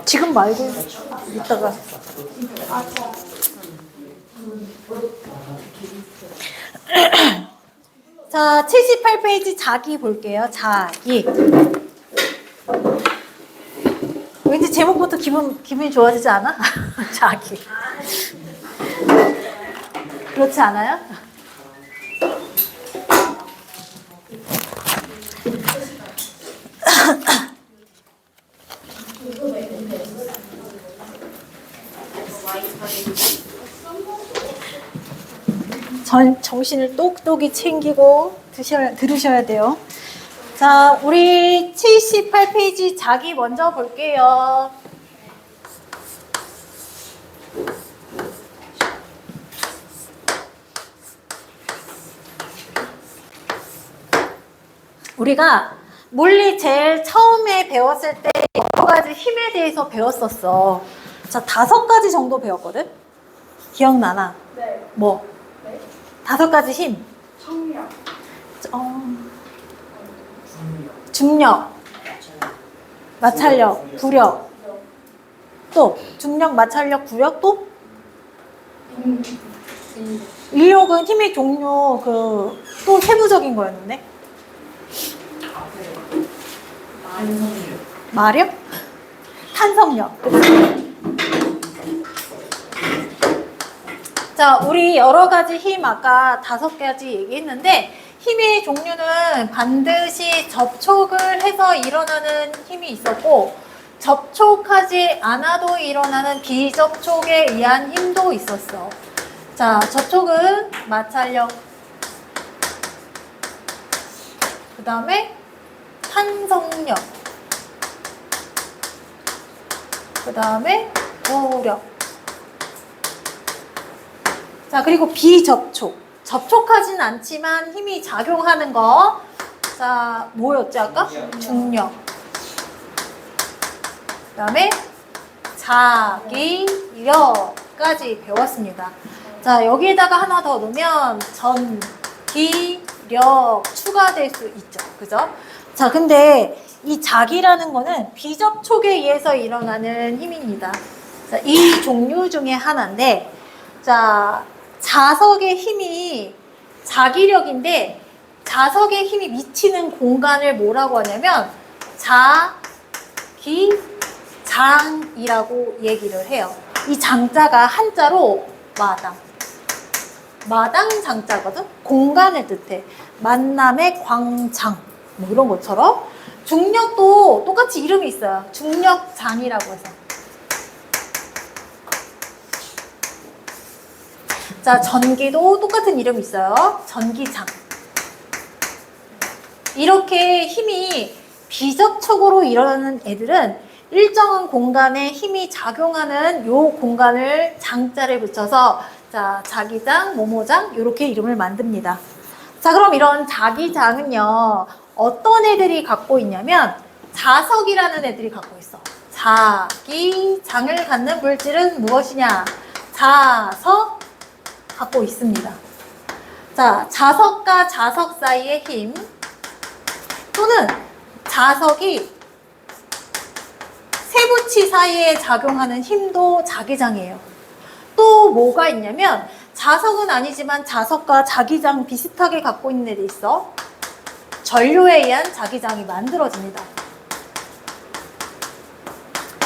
지금 말고 이따가. 자, 78페이지 자기 볼게요. 자기. 왠지 제목부터 기분이 좋아지지 않아? 자기. 그렇지 않아요? 정신을 똑똑히 챙기고 들으셔야 돼요. 자, 우리 78페이지 자기 먼저 볼게요. 우리가 물리 제일 처음에 배웠을 때 여러 가지 힘에 대해서 배웠었어. 자, 5가지 정도 배웠거든? 기억나나? 네. 뭐? 네. 5가지 힘. 청력. 중력, 마찰력, 구력. 또 중력, 마찰력, 구력 또? 인력은 힘의 종류 또 세부적인 거였는데? 마력? 탄성력. 그치? 자, 우리 여러 가지 힘 아까 5가지 얘기했는데 힘의 종류는 반드시 접촉을 해서 일어나는 힘이 있었고 접촉하지 않아도 일어나는 비접촉에 의한 힘도 있었어. 자, 접촉은 마찰력, 그 다음에 탄성력, 그 다음에 구력. 자, 그리고 비접촉. 접촉하진 않지만 힘이 작용하는 거. 자, 뭐였지 아까? 중력. 그 다음에 자기력까지 배웠습니다. 자, 여기에다가 하나 더 넣으면 전기력 추가될 수 있죠. 그죠? 자, 근데 이 자기라는 거는 비접촉에 의해서 일어나는 힘입니다. 자, 이 종류 중에 하나인데, 자, 자석의 힘이 자기력인데 자석의 힘이 미치는 공간을 뭐라고 하냐면 자기장이라고 얘기를 해요. 이 장자가 한자로 마당 장자거든. 공간을 뜻해. 만남의 광장 뭐 이런 것처럼 중력도 똑같이 이름이 있어요. 중력장이라고 해서. 자, 전기도 똑같은 이름이 있어요. 전기장. 이렇게 힘이 비접촉으로 일어나는 애들은 일정한 공간에 힘이 작용하는 요 공간을 장자를 붙여서 자, 자기장, 모모장 이렇게 이름을 만듭니다. 자, 그럼 이런 자기장은요. 어떤 애들이 갖고 있냐면 자석이라는 애들이 갖고 있어. 자기장을 갖는 물질은 무엇이냐? 자석 갖고 있습니다. 자, 자석과 자석 사이의 힘 또는 자석이 세부치 사이에 작용하는 힘도 자기장이에요. 또 뭐가 있냐면 자석은 아니지만 자석과 자기장 비슷하게 갖고 있는 애들이 있어. 전류에 의한 자기장이 만들어집니다.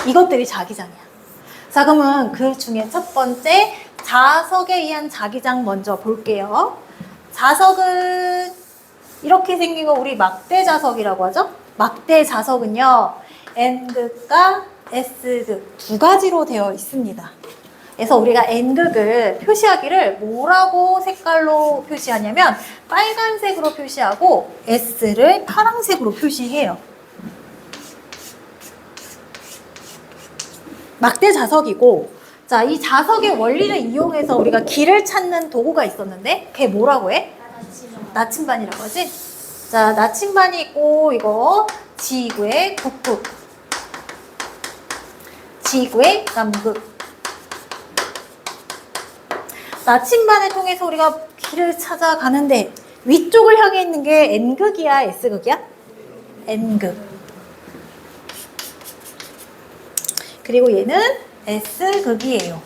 이것들이 자기장이야. 자, 그러면 그 중에 첫 번째 자석에 의한 자기장 먼저 볼게요. 자석은 이렇게 생긴 거 우리 막대 자석이라고 하죠. 막대 자석은요. N극과 S극 두 가지로 되어 있습니다. 그래서 우리가 N극을 표시하기를 뭐라고 색깔로 표시하냐면 빨간색으로 표시하고 S를 파란색으로 표시해요. 막대 자석이고, 자, 이 자석의 원리를 이용해서 우리가 길을 찾는 도구가 있었는데 그게 뭐라고 해? 나침반이라고 하지? 자, 나침반이 있고 이거 지구의 북극, 지구의 남극. 나침반을 통해서 우리가 길을 찾아가는데 위쪽을 향해 있는 게 N극이야, S극이야? N극. 그리고 얘는 S극이에요.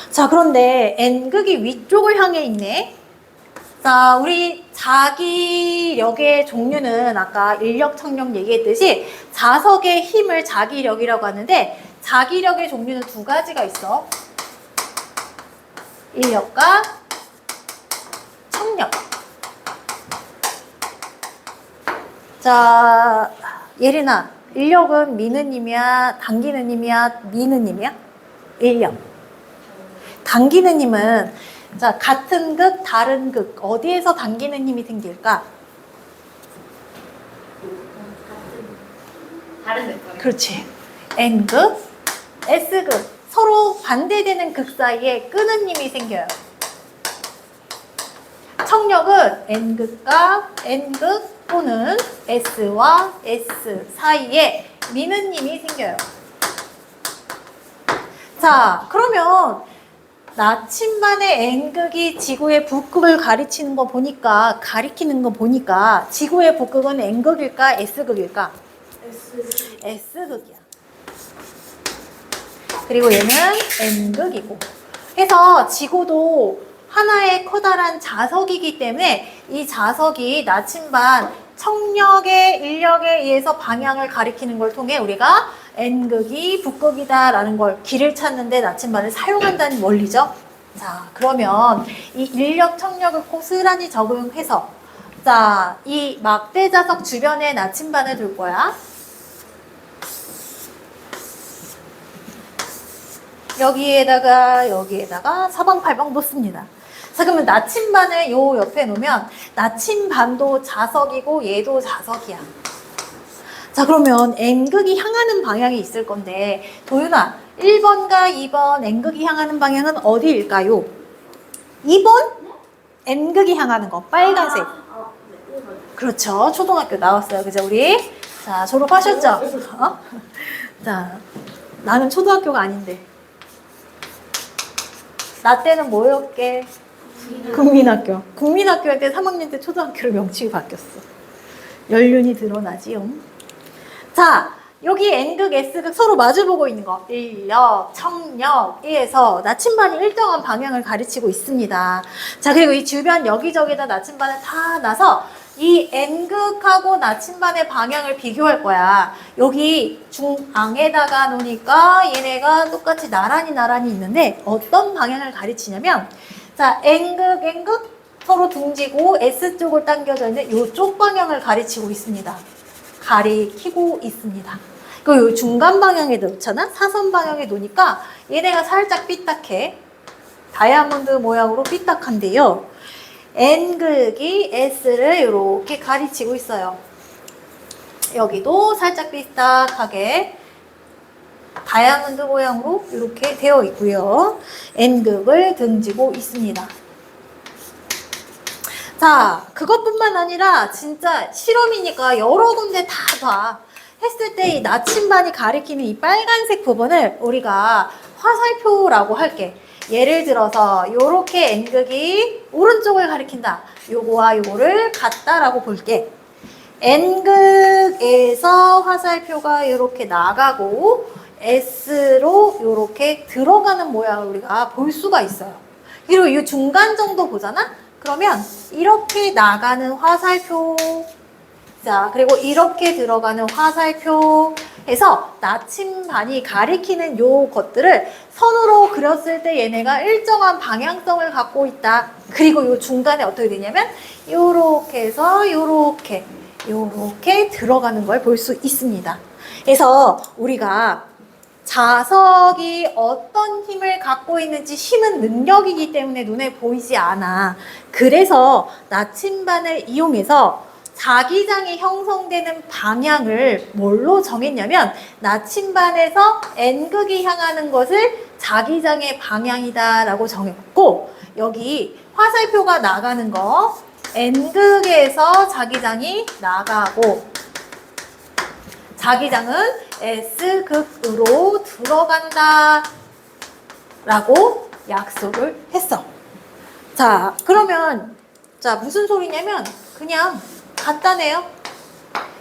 자, 그런데 N극이 위쪽을 향해 있네. 자, 우리 자기력의 종류는 아까 인력, 청력 얘기했듯이 자석의 힘을 자기력이라고 하는데 자기력의 종류는 두 가지가 있어. 인력과 청력. 자, 예린아, 인력은 미느님이야, 당기느님이야, 미느님이야? 인력. 당기느님은 자, 같은 극, 다른 극 어디에서 당기는 힘이 생길까? 다른 극. 그렇지. N극, S극 서로 반대되는 극 사이에 끄는 힘이 생겨요. 청력은 N극과 N극 또는 S와 S 사이에 미는 힘이 생겨요. 자, 그러면 나침반의 N극이 지구의 북극을 가리키는 거 보니까 지구의 북극은 N극일까 S극일까? S극이야. 그리고 얘는 N극이고. 해서 지구도 하나의 커다란 자석이기 때문에 이 자석이 나침반 청력의 인력에 의해서 방향을 가리키는 걸 통해 우리가 N극이 북극이다 라는 걸 길을 찾는데 나침반을 사용한다는 원리죠. 자, 그러면 이 인력 청력을 고스란히 적용해서 자, 이 막대 자석 주변에 나침반을 둘 거야. 여기에다가 사방팔방 놓습니다. 자, 그러면 나침반을 요 옆에 놓으면 나침반도 자석이고 얘도 자석이야. 자, 그러면 N극이 향하는 방향이 있을 건데 도윤아, 1번과 2번 N극이 향하는 방향은 어디일까요? 2번? N극이 향하는 거, 빨간색. 그렇죠. 초등학교 나왔어요. 그죠, 우리? 자, 졸업하셨죠? 어? 자, 나는 초등학교가 아닌데. 나 때는 뭐였게? 국민학교. 국민학교 때 3학년 때 초등학교로 명칭이 바뀌었어. 연륜이 드러나지요. 자, 여기 N극, S극 서로 마주보고 있는 거. 인력, 청력에서 나침반이 일정한 방향을 가르치고 있습니다. 자, 그리고 이 주변 여기저기다 나침반을 다 놔서 이 N극하고 나침반의 방향을 비교할 거야. 여기 중앙에다가 놓으니까 얘네가 똑같이 나란히 있는데 어떤 방향을 가르치냐면 자, N극 서로 둥지고 S쪽을 당겨져 있는 이쪽 방향을 가르치고 있습니다. 가리키고 있습니다. 그리고 이 중간 방향에 놓잖아? 사선 방향에 놓으니까 얘네가 살짝 삐딱해. 다이아몬드 모양으로 삐딱한데요. N극이 S를 이렇게 가리치고 있어요. 여기도 살짝 삐딱하게 다이아몬드 모양으로 이렇게 되어 있고요. N극을 등지고 있습니다. 자, 그것뿐만 아니라 진짜 실험이니까 여러 군데 다 봐. 했을 때 이 나침반이 가리키는 이 빨간색 부분을 우리가 화살표라고 할게. 예를 들어서 요렇게 N극이 오른쪽을 가리킨다. 요거와 요거를 같다라고 볼게. N극에서 화살표가 이렇게 나가고 S로 이렇게 들어가는 모양을 우리가 볼 수가 있어요. 그리고 이 중간 정도 보잖아? 그러면 이렇게 나가는 화살표, 자, 그리고 이렇게 들어가는 화살표 해서 나침반이 가리키는 요 것들을 선으로 그렸을 때 얘네가 일정한 방향성을 갖고 있다. 그리고 요 중간에 어떻게 되냐면 요렇게 해서 요렇게 들어가는 걸 볼 수 있습니다. 그래서 우리가 자석이 어떤 힘을 갖고 있는지 힘은 능력이기 때문에 눈에 보이지 않아. 그래서 나침반을 이용해서 자기장이 형성되는 방향을 뭘로 정했냐면 나침반에서 N극이 향하는 것을 자기장의 방향이다 라고 정했고 여기 화살표가 나가는 거 N극에서 자기장이 나가고 자기장은 S극으로 들어간다 라고 약속을 했어. 자, 그러면 자 무슨 소리냐면 그냥 간단해요.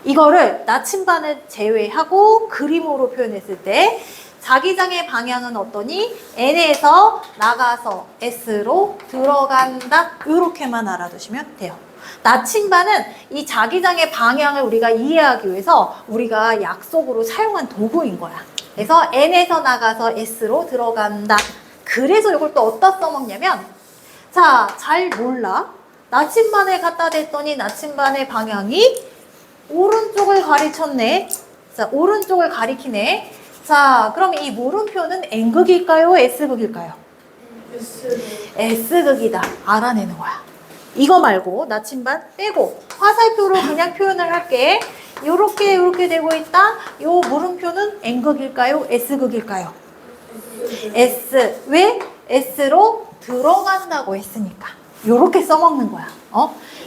이거를 나침반을 제외하고 그림으로 표현했을 때 자기장의 방향은 어떠니? N에서 나가서 S로 들어간다. 이렇게만 알아두시면 돼요. 나침반은 이 자기장의 방향을 우리가 이해하기 위해서 우리가 약속으로 사용한 도구인 거야. 그래서 N에서 나가서 S로 들어간다. 그래서 이걸 또 어디다 써먹냐면 자, 잘 몰라. 나침반에 갖다 댔더니 나침반의 방향이 오른쪽을 가리쳤네. 자, 오른쪽을 가리키네. 자, 그럼 이 물음표는 N극일까요? S극일까요? S극이다. 알아내는 거야. 이거 말고 나침반 빼고 화살표로 그냥 표현을 할게. 요렇게 되고 있다. 요 물음표는 N극일까요? S극일까요? S. 왜? S로 들어간다고 했으니까. 요렇게 써먹는 거야.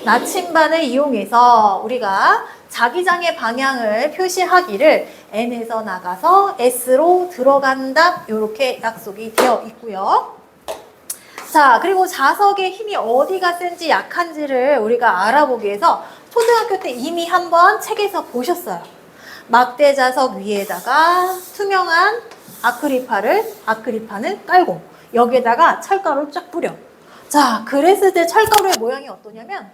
나침반을 이용해서 우리가 자기장의 방향을 표시하기를 N에서 나가서 S로 들어간다. 요렇게 약속이 되어 있고요. 자, 그리고 자석의 힘이 어디가 센지 약한지를 우리가 알아보기 위해서 초등학교 때 이미 한번 책에서 보셨어요. 막대 자석 위에다가 투명한 아크릴판을 깔고 여기에다가 철가루를 쫙 뿌려. 자, 그랬을 때 철가루의 모양이 어떠냐면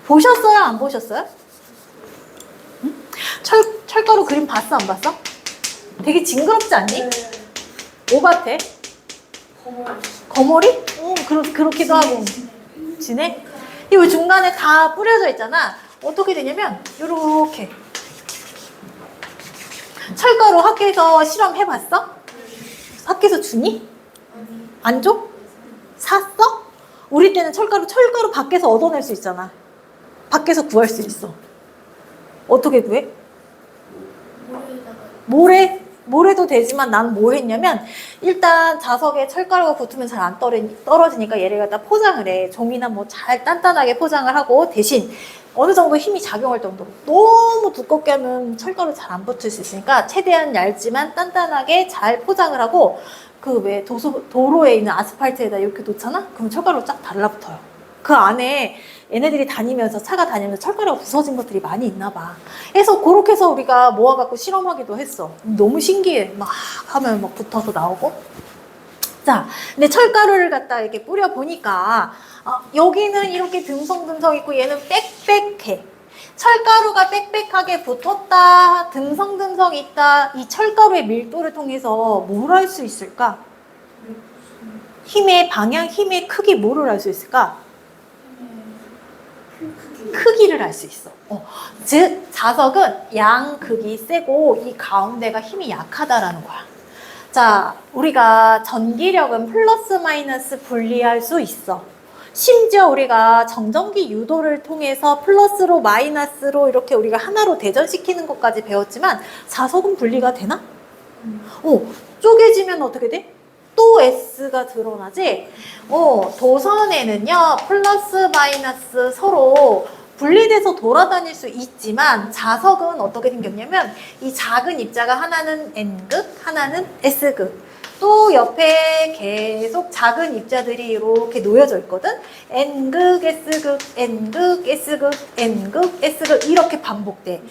보셨어요? 안 보셨어요? 응? 철가루 그림 봤어? 안 봤어? 되게 징그럽지 않니? 뭐 같아? 거머리? 그렇기도 하고. 지네? 이 중간에 다 뿌려져 있잖아. 어떻게 되냐면 요렇게. 철가루 학교에서 실험해봤어? 학교에서 주니? 안 줘? 샀어? 우리 때는 철가루 밖에서 얻어낼 수 있잖아. 밖에서 구할 수 있어. 어떻게 구해? 모래도 되지만 나는 뭐 했냐면 일단 자석에 철가루가 붙으면 잘 안 떨어지니까 얘를 갖다 포장을 해. 종이나 뭐 잘 단단하게 포장을 하고 대신 어느 정도 힘이 작용할 정도로 너무 두껍게 하면 철가루 잘 안 붙을 수 있으니까 최대한 얇지만 단단하게 잘 포장을 하고 그 왜 도로에 있는 아스팔트에다 이렇게 놓잖아? 그럼 철가루 쫙 달라붙어요. 그 안에 얘네들이 차가 다니면서 철가루가 부서진 것들이 많이 있나 봐. 그래서 그렇게 해서 우리가 모아갖고 실험하기도 했어. 너무 신기해. 막 하면 막 붙어서 나오고. 자, 근데 철가루를 갖다 이렇게 뿌려보니까 여기는 이렇게 듬성듬성 있고 얘는 빽빽해. 철가루가 빽빽하게 붙었다, 듬성듬성 있다. 이 철가루의 밀도를 통해서 뭘 알 수 있을까? 힘의 방향, 힘의 크기 뭐를 알 수 있을까? 크기를 알 수 있어. 즉 자석은 양극이 세고 이 가운데가 힘이 약하다라는 거야. 자, 우리가 전기력은 플러스 마이너스 분리할 수 있어. 심지어 우리가 정전기 유도를 통해서 플러스로 마이너스로 이렇게 우리가 하나로 대전시키는 것까지 배웠지만 자석은 분리가 되나? 쪼개지면 어떻게 돼? 또 S가 드러나지? 도선에는요, 플러스 마이너스 서로 분리돼서 돌아다닐 수 있지만 자석은 어떻게 생겼냐면 이 작은 입자가 하나는 N극, 하나는 S극. 또 옆에 계속 작은 입자들이 이렇게 놓여져 있거든? N극, S극, N극, S극, N극, S극 이렇게 반복돼.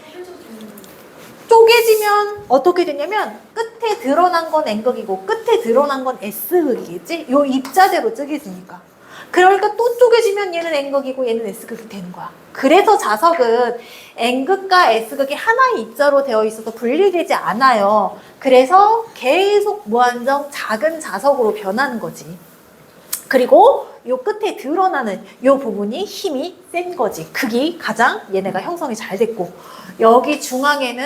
쪼개지면 어떻게 되냐면 끝에 드러난 건 N극이고 끝에 드러난 건 S극이겠지? 요 입자대로 쪼개지니까. 그러니까 또 쪼개지면 얘는 N극이고 얘는 S극이 되는 거야. 그래서 자석은 N극과 S극이 하나의 입자로 되어 있어서 분리되지 않아요. 그래서 계속 무한정 작은 자석으로 변하는 거지. 그리고 요 끝에 드러나는 요 부분이 힘이 센 거지. 극이 가장 얘네가 형성이 잘 됐고 여기 중앙에는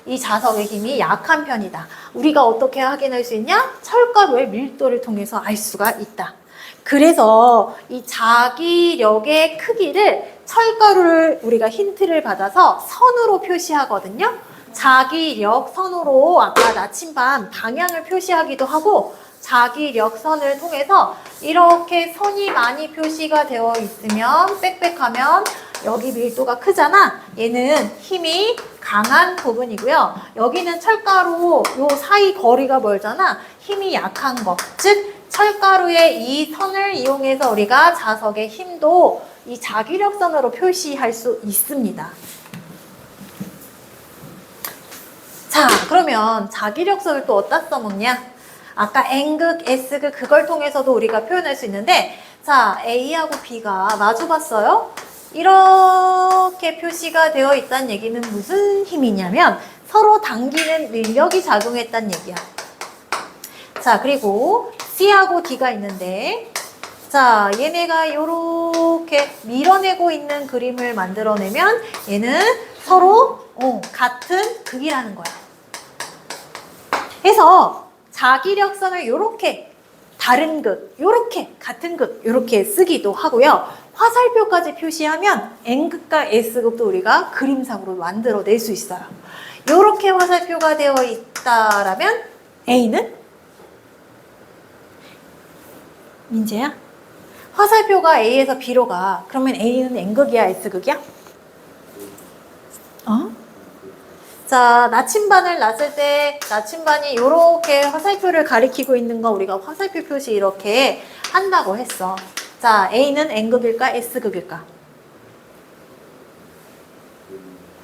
이 자석의 힘이 약한 편이다. 우리가 어떻게 확인할 수 있냐? 철가루의 밀도를 통해서 알 수가 있다. 그래서 이 자기력의 크기를 철가루를 우리가 힌트를 받아서 선으로 표시하거든요. 자기력 선으로 아까 나침반 방향을 표시하기도 하고 자기력선을 통해서 이렇게 선이 많이 표시가 되어 있으면 빽빽하면 여기 밀도가 크잖아. 얘는 힘이 강한 부분이고요. 여기는 철가루 요 사이 거리가 멀잖아. 힘이 약한 거. 즉 철가루의 이 선을 이용해서 우리가 자석의 힘도 이 자기력선으로 표시할 수 있습니다. 자, 그러면 자기력선을 또 어디다 써먹냐? 아까 N극, S극 그걸 통해서도 우리가 표현할 수 있는데, 자, A하고 B가 마주봤어요? 이렇게 표시가 되어 있다는 얘기는 무슨 힘이냐면 서로 당기는 능력이 작용했다는 얘기야. 자, 그리고 C하고 D가 있는데, 자, 얘네가 이렇게 밀어내고 있는 그림을 만들어내면 얘는 서로 같은 극이라는 거야. 그래서 자기력선을 이렇게 다른 극, 이렇게 같은 극 이렇게 쓰기도 하고요. 화살표까지 표시하면 N극과 S극도 우리가 그림상으로 만들어낼 수 있어요. 이렇게 화살표가 되어 있다라면 A는? 민재야? 화살표가 A에서 B로 가. 그러면 A는 N극이야, S극이야? 자, 나침반을 놨을 때 나침반이 이렇게 화살표를 가리키고 있는 거 우리가 화살표 표시 이렇게 한다고 했어. 자, A는 N극일까, S극일까?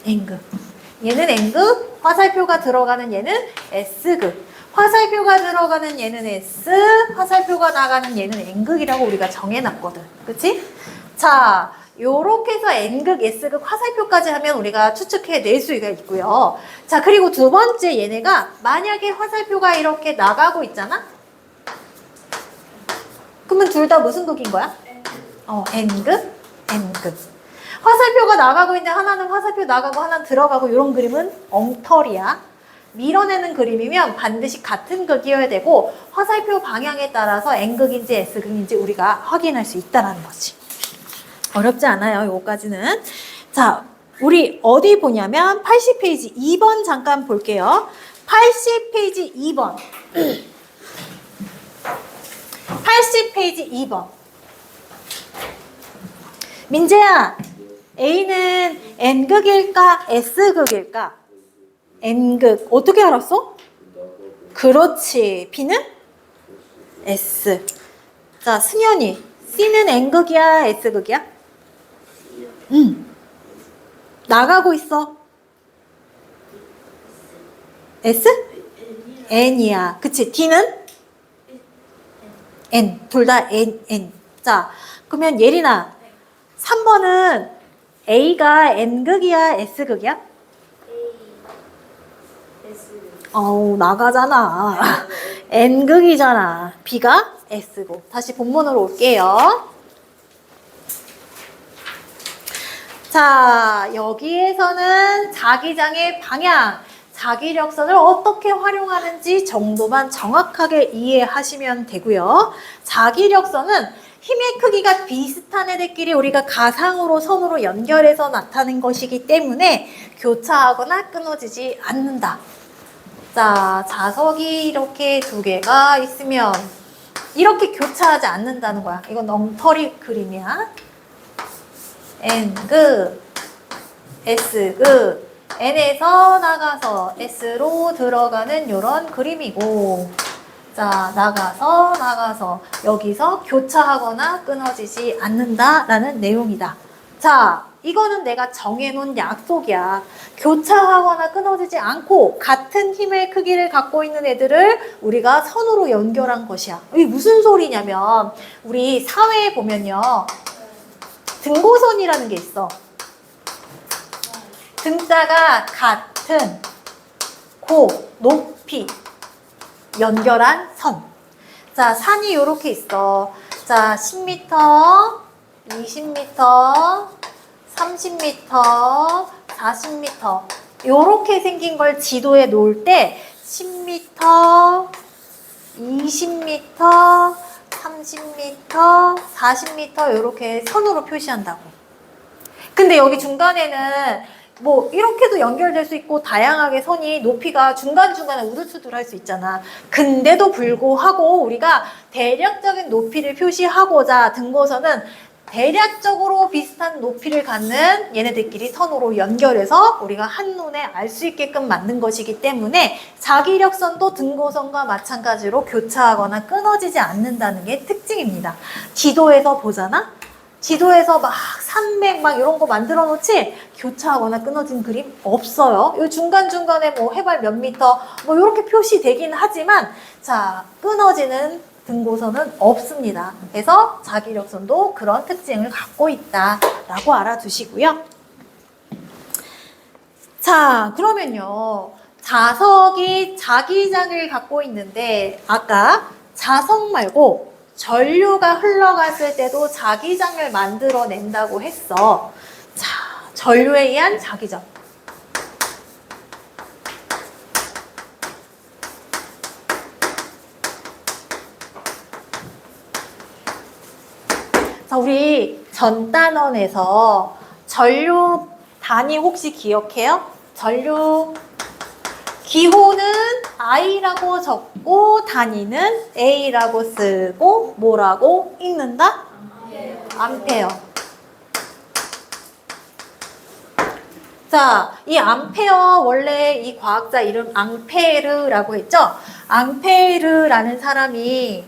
N극. 얘는 N극, 화살표가 들어가는 얘는 S극. 화살표가 들어가는 얘는 S, 화살표가 나가는 얘는 N극이라고 우리가 정해놨거든. 그치? 자, 요렇게 해서 N극, S극 화살표까지 하면 우리가 추측해낼 수가 있고요. 자, 그리고 두 번째 얘네가 만약에 화살표가 이렇게 나가고 있잖아? 그러면 둘 다 무슨 극인 거야? N극, N극. 화살표가 나가고 있는데 하나는 화살표 나가고 하나는 들어가고 이런 그림은 엉터리야. 밀어내는 그림이면 반드시 같은 극이어야 되고 화살표 방향에 따라서 N극인지 S극인지 우리가 확인할 수 있다는 거지. 어렵지 않아요, 요거까지는. 자, 우리 어디 보냐면 80페이지 2번 잠깐 볼게요. 80페이지 2번. 80페이지 2번. 민재야, A는 N극일까, S극일까? N극. 어떻게 알았어? 그렇지. B는? S. 자, 승현이. C는 N극이야, S극이야? 나가고 있어. S? N이야. 그치? D는? N. 둘 다 N. 자, 그러면 예린아. 3번은 A가 N극이야, S극이야? 나가잖아. N극이잖아. B가 S고. 다시 본문으로 올게요. 자, 여기에서는 자기장의 방향, 자기력선을 어떻게 활용하는지 정도만 정확하게 이해하시면 되고요. 자기력선은 힘의 크기가 비슷한 애들끼리 우리가 가상으로 선으로 연결해서 나타낸 것이기 때문에 교차하거나 끊어지지 않는다. 자, 자석이 이렇게 두 개가 있으면 이렇게 교차하지 않는다는 거야. 이건 엉터리 그림이야. N극, S극, N에서 나가서 S로 들어가는 이런 그림이고, 자, 나가서 여기서 교차하거나 끊어지지 않는다라는 내용이다. 자, 이거는 내가 정해놓은 약속이야. 교차하거나 끊어지지 않고 같은 힘의 크기를 갖고 있는 애들을 우리가 선으로 연결한 것이야. 이게 무슨 소리냐면 우리 사회에 보면요. 등고선이라는 게 있어. 등자가 같은 고, 높이 연결한 선. 자, 산이 이렇게 있어. 자, 10m, 20m, 30m, 40m 이렇게 생긴 걸 지도에 놓을 때 10m, 20m, 30m, 40m 이렇게 선으로 표시한다고. 근데 여기 중간에는 뭐 이렇게도 연결될 수 있고 다양하게 선이 높이가 중간중간에 우두투두할 수 있잖아. 근데도 불구하고 우리가 대략적인 높이를 표시하고자 등고선은 대략적으로 비슷한 높이를 갖는 얘네들끼리 선으로 연결해서 우리가 한눈에 알 수 있게끔 만든 것이기 때문에 자기력선도 등고선과 마찬가지로 교차하거나 끊어지지 않는다는 게 특징입니다. 지도에서 보잖아? 지도에서 막 산맥 막 이런 거 만들어 놓지 교차하거나 끊어진 그림 없어요. 이 중간중간에 뭐 해발 몇 미터 뭐 이렇게 표시되긴 하지만 자, 끊어지는 등고선은 없습니다. 그래서 자기력선도 그런 특징을 갖고 있다라고 알아두시고요. 자, 그러면요. 자석이 자기장을 갖고 있는데 아까 자석 말고 전류가 흘러갔을 때도 자기장을 만들어낸다고 했어. 자, 전류에 의한 자기장. 자, 우리 전 단원에서 전류 단위 혹시 기억해요? 전류 기호는 I라고 적고 단위는 A라고 쓰고 뭐라고 읽는다? 암페어. 자, 이 암페어 원래 이 과학자 이름 앙페르라고 했죠? 앙페르라는 사람이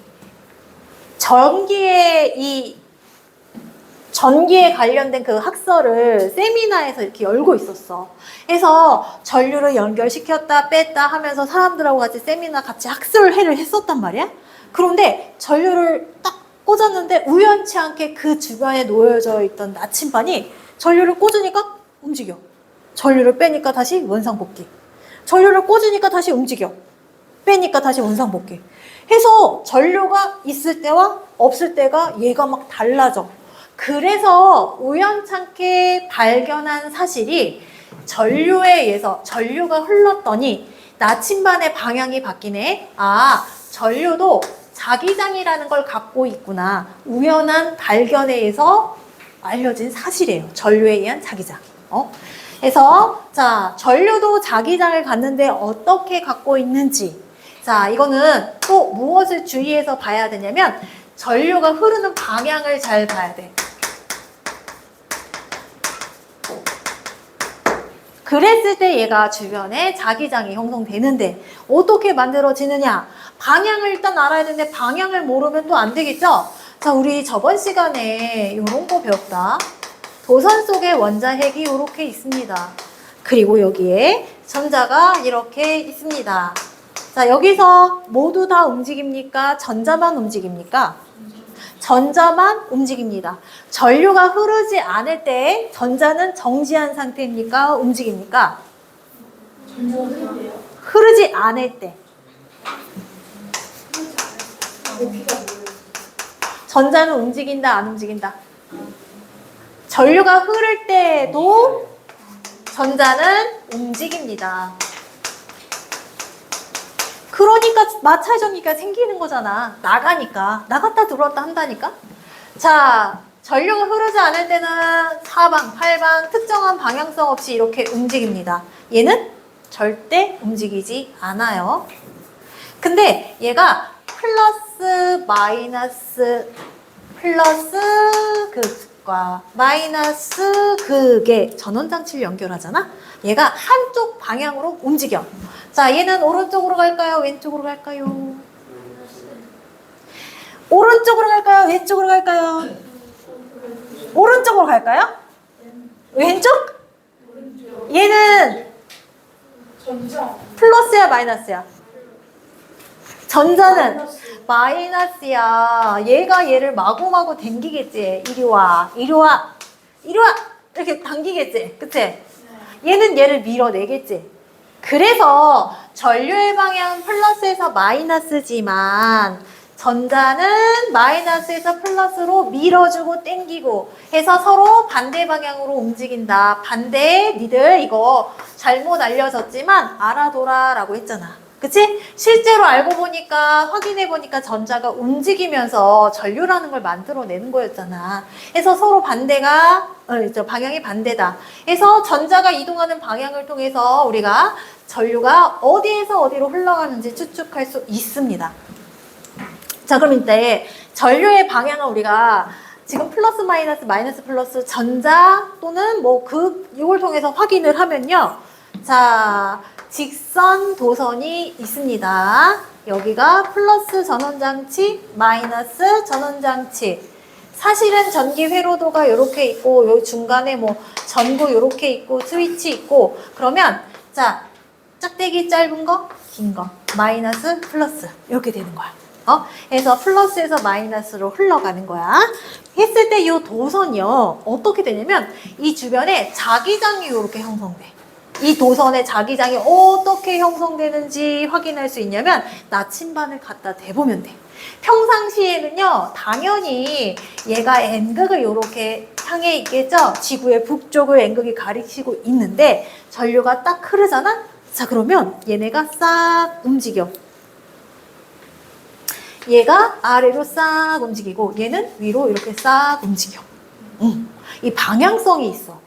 전기에 관련된 그 학설을 세미나에서 이렇게 열고 있었어. 그래서 전류를 연결시켰다 뺐다 하면서 사람들하고 같이 세미나 같이 학설회를 했었단 말이야. 그런데 전류를 딱 꽂았는데 우연치 않게 그 주변에 놓여져 있던 나침반이 전류를 꽂으니까 움직여. 전류를 빼니까 다시 원상복귀. 전류를 꽂으니까 다시 움직여. 빼니까 다시 원상복귀. 해서 전류가 있을 때와 없을 때가 얘가 막 달라져. 그래서 우연찮게 발견한 사실이 전류에 의해서 전류가 흘렀더니 나침반의 방향이 바뀌네. 아, 전류도 자기장이라는 걸 갖고 있구나. 우연한 발견에 의해서 알려진 사실이에요. 전류에 의한 자기장. 그래서 자, 전류도 자기장을 갖는데 어떻게 갖고 있는지. 자, 이거는 또 무엇을 주의해서 봐야 되냐면 전류가 흐르는 방향을 잘 봐야 돼. 그랬을 때 얘가 주변에 자기장이 형성되는데 어떻게 만들어지느냐? 방향을 일단 알아야 되는데 방향을 모르면 또 안 되겠죠? 자, 우리 저번 시간에 이런 거 배웠다. 도선 속에 원자핵이 이렇게 있습니다. 그리고 여기에 전자가 이렇게 있습니다. 자, 여기서 모두 다 움직입니까? 전자만 움직입니까? 전자만 움직입니다. 전류가 흐르지 않을 때 전자는 정지한 상태입니까? 움직입니까? 흐르지 않을 때. 전자는 움직인다, 안 움직인다? 전류가 흐를 때도 전자는 움직입니다. 그러니까 마찰 전기가 생기는 거잖아. 나갔다 들어왔다 한다니까. 자, 전류가 흐르지 않을 때는 사방, 팔방 특정한 방향성 없이 이렇게 움직입니다. 얘는 절대 움직이지 않아요. 근데 얘가 플러스 극과 마이너스 극의 전원장치를 연결하잖아. 얘가 한쪽 방향으로 움직여. 자, 얘는 오른쪽으로 갈까요? 왼쪽으로 갈까요? 오른쪽으로 갈까요? 왼쪽으로 갈까요? 오른쪽으로 갈까요? 왼쪽? 얘는 플러스야, 마이너스야? 전자는 마이너스야. 얘가 얘를 마구마구 당기겠지. 이리 와, 이리 와, 이리 와. 이렇게 당기겠지. 그치? 얘는 얘를 밀어내겠지. 그래서 전류의 방향은 플러스에서 마이너스지만 전자는 마이너스에서 플러스로 밀어주고 당기고 해서 서로 반대 방향으로 움직인다. 반대, 니들 이거 잘못 알려졌지만 알아둬라 라고 했잖아. 그치? 실제로 알고 보니까 확인해 보니까 전자가 움직이면서 전류라는 걸 만들어내는 거였잖아. 그래서 서로 반대가 방향이 반대다. 그래서 전자가 이동하는 방향을 통해서 우리가 전류가 어디에서 어디로 흘러가는지 추측할 수 있습니다. 자, 그럼 이때 전류의 방향을 우리가 지금 플러스 마이너스 마이너스 플러스 전자 또는 뭐 극 이걸 통해서 확인을 하면요. 자, 직선 도선이 있습니다. 여기가 플러스 전원장치, 마이너스 전원장치. 사실은 전기 회로도가 이렇게 있고 요 중간에 뭐 전구 이렇게 있고 스위치 있고 그러면 자, 짝대기 짧은 거, 긴 거, 마이너스, 플러스 이렇게 되는 거야. 그래서 플러스에서 마이너스로 흘러가는 거야. 했을 때 이 도선이요. 어떻게 되냐면 이 주변에 자기장이 이렇게 형성돼. 이 도선의 자기장이 어떻게 형성되는지 확인할 수 있냐면 나침반을 갖다 대보면 돼. 평상시에는요. 당연히 얘가 N극을 이렇게 향해 있겠죠. 지구의 북쪽을 N극이 가리키고 있는데 전류가 딱 흐르잖아. 자, 그러면 얘네가 싹 움직여. 얘가 아래로 싹 움직이고 얘는 위로 이렇게 싹 움직여. 이 방향성이 있어.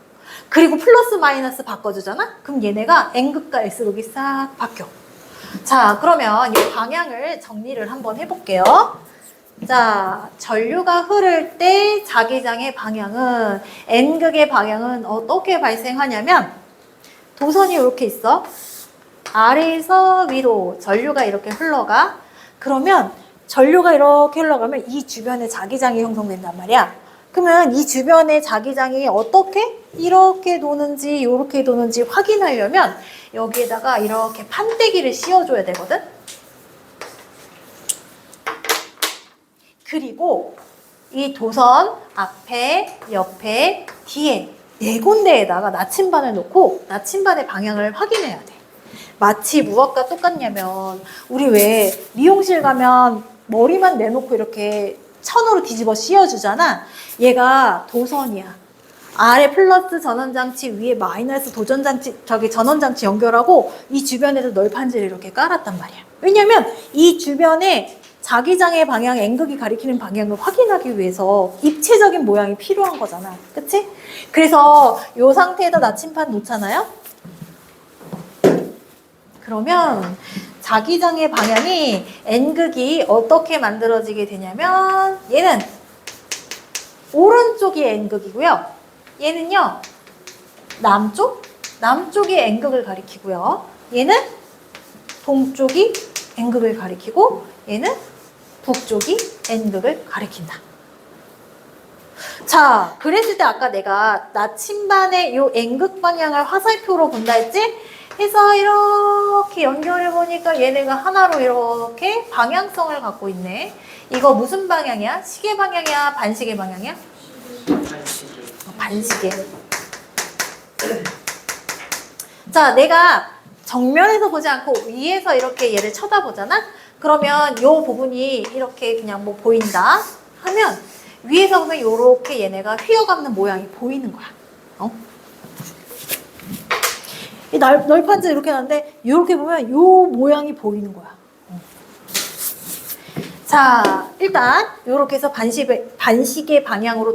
그리고 플러스 마이너스 바꿔주잖아? 그럼 얘네가 N극과 S극이 싹 바뀌어. 자, 그러면 이 방향을 정리를 한번 해볼게요. 자, 전류가 흐를 때 자기장의 방향은 N극의 방향은 어떻게 발생하냐면 도선이 이렇게 있어. 아래에서 위로 전류가 이렇게 흘러가. 그러면 전류가 이렇게 흘러가면 이 주변에 자기장이 형성된단 말이야. 그러면 이 주변의 자기장이 어떻게 이렇게 도는지 이렇게 도는지 확인하려면 여기에다가 이렇게 판때기를 씌워줘야 되거든. 그리고 이 도선 앞에, 옆에, 뒤에 네 군데에다가 나침반을 놓고 나침반의 방향을 확인해야 돼. 마치 무엇과 똑같냐면 우리 왜 미용실 가면 머리만 내놓고 이렇게 천으로 뒤집어 씌워주잖아. 얘가 도선이야. 아래 플러스 전원장치, 위에 마이너스 도전장치, 전원장치 연결하고 이 주변에서 널판지를 이렇게 깔았단 말이야. 왜냐면 이 주변에 자기장의 방향, N극이 가리키는 방향을 확인하기 위해서 입체적인 모양이 필요한 거잖아. 그치? 그래서 이 상태에다 나침반 놓잖아요? 그러면 자기장의 방향이 N극이 어떻게 만들어지게 되냐면 얘는 오른쪽이 N극이고요. 얘는요. 남쪽이 N극을 가리키고요. 얘는 동쪽이 N극을 가리키고 얘는 북쪽이 N극을 가리킨다. 자, 그랬을 때 아까 내가 나침반의 요 N극 방향을 화살표로 본다 했지? 해서 이렇게 연결해 보니까 얘네가 하나로 이렇게 방향성을 갖고 있네. 이거 무슨 방향이야? 시계 방향이야? 반시계 방향이야? 반시계. 자, 내가 정면에서 보지 않고 위에서 이렇게 얘를 쳐다보잖아? 그러면 요 부분이 이렇게 그냥 뭐 보인다 하면 위에서 보면 요렇게 얘네가 휘어감는 모양이 보이는 거야. 이 널판지 이렇게 나는데 이렇게 보면 요 모양이 보이는 거야. 자, 일단 이렇게 해서 반시계 방향으로